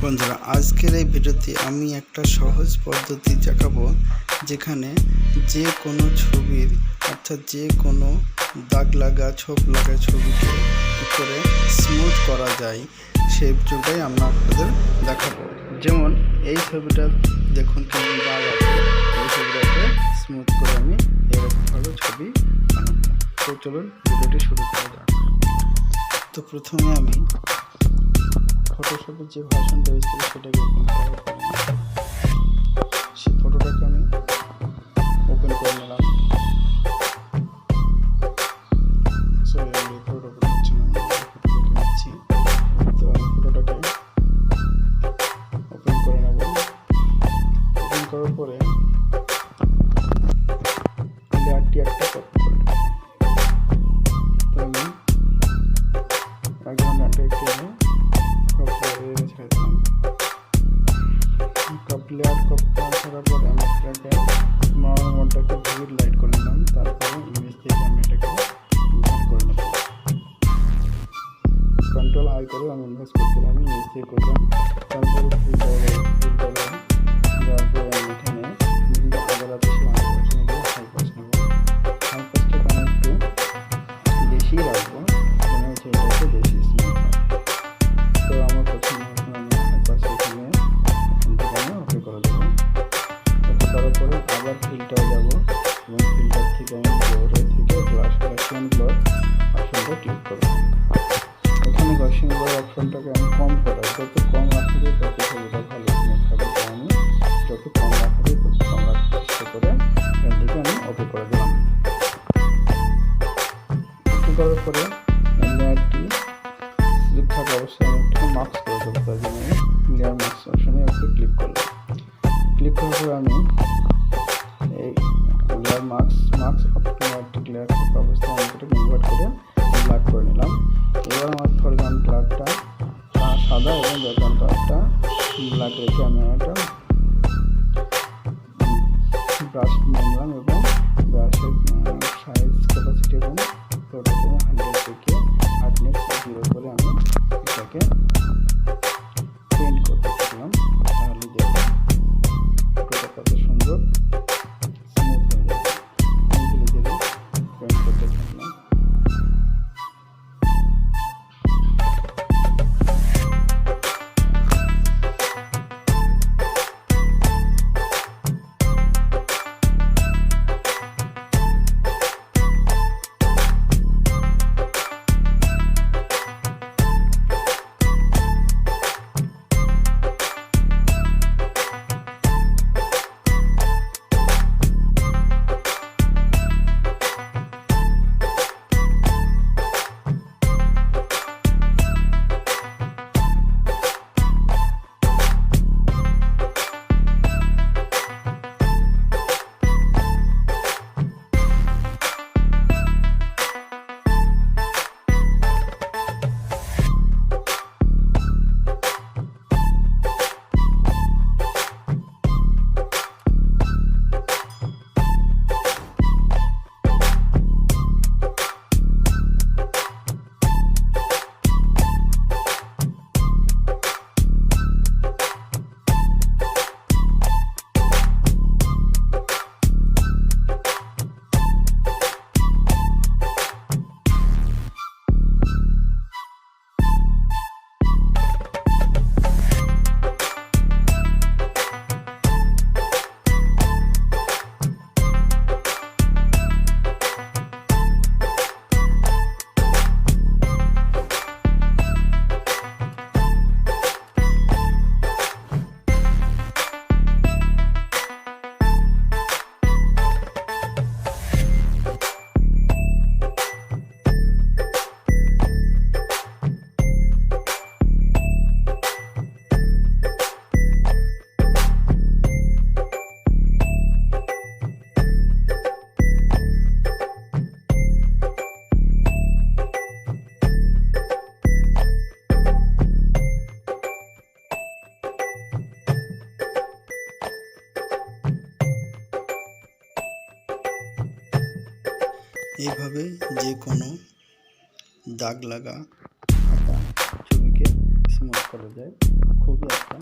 বন্ধুরা, আজকের এই ভিডিওতে আমি একটা সহজ পদ্ধতি দেখাবো যেখানে যে কোনো ছবির অর্থাৎ যে কোনো দাগ লাগা ছোপ লাগা ছবিকে কী করে স্মুথ করা যায় সেই ভিডিওটাই আমরা আপনাদের দেখাবো। যেমন এই ছবিটা দেখুন কেমন দাগ আছে, এই ছবিটাকে স্মুথ করে আমি এরকমভাবে ছবি বানাবো। তো চলুন ভিডিওটি শুরু করা যাক। তো প্রথমে আমি ফটোশপের যে ভার্সনটা ইউজ করি সেটাকে ওপেন করার পরে সেই ফটোটাকে আমি ওপেন করে নিলাম। সরি, আমি ফটো ওপেন করছি না, ফটো দেখে নিচ্ছি। তো আমি ফটোটাকে ওপেন করে নেব। ওপেন করার পরে লেয়ারটি একটা কপি করে নেব। তো আমি একদম লেয়ারটা ছেড়ে দিলাম। লেয়ার কপি করার পরে আমি এটাকে মোডটাকে ভিউড লাইট করে নিলাম। তারপরে ইমেজ থেকে আমি এটাকে ইনভার্ট করে নেব। কন্ট্রোল আই করে আমি ইনভার্ট করতে আমি ইমেজ থেকে করলাম। তারপরে ফিল্টারে যাওয়ার পরে আমি এখানে আবার আছে সেই হাই পাস নেব। হাই পাসটাকে আমি একটু বেশি রাখবো, মনে হচ্ছে এটাকে বেশি স্মুথ হয়। তো আমার পছন্দ মতো আমি হাই পাস এখানে ওকে করে দেবো। ওকে করার পরে আবার ফিল্টারে যাব এবং ফিল্টার থেকে আমি ব্লোরে থেকে গাউসিয়ান ব্লর অপশনটা ক্লিক করব। এখানে গাউসিয়ান ব্লর অপশনটাকে আমি কম করে, যত কম রাখা যায় তত ছবিটা ভালো স্মুথ হবে। তো আমি যত কম রাখা যায় তত কম রাখার চেষ্টা করে এখান থেকে আমি ওকে করে দিলাম। ওকে করার পরে লেয়ারটি স্লিপ থাকা অবস্থায় আমি একটু মাস্ক করে দেবো। তার জন্য লেয়ার মাস্ক অপশনে একটু ক্লিক করলাম। ক্লিক করার পরে আমি এই লেয়ার মাস্ক অটোমেটিক লেয়ার থাকা অবস্থায় আমি এটাকে ইনভার্ট করে ব্ল্যাক করে নিলাম। এবার আমার ফরগ্রাউন্ড কালারটা সাদা এবং ব্যাকগ্রাউন্ড কালারটা ব্ল্যাক রেখে আমি একটা ব্রাশ নিয়ে নিলাম এবং ব্রাশের সাইজ ক্যাপাসিটি এবং টোটাল 100 থেকে হার্ডনেস 0 করে আমি এটাকে পেন্ট করতে থাকলাম। তাহলে দেখুন ফটোটা কত সুন্দর স্মুথ হয়ে যাবে। আমি ধীরে ধীরে পেন্ট করতে থাকলাম। এইভাবে যে কোনো দাগ লাগা ছবিকে স্মুথ করে দেয়। খুবই একটা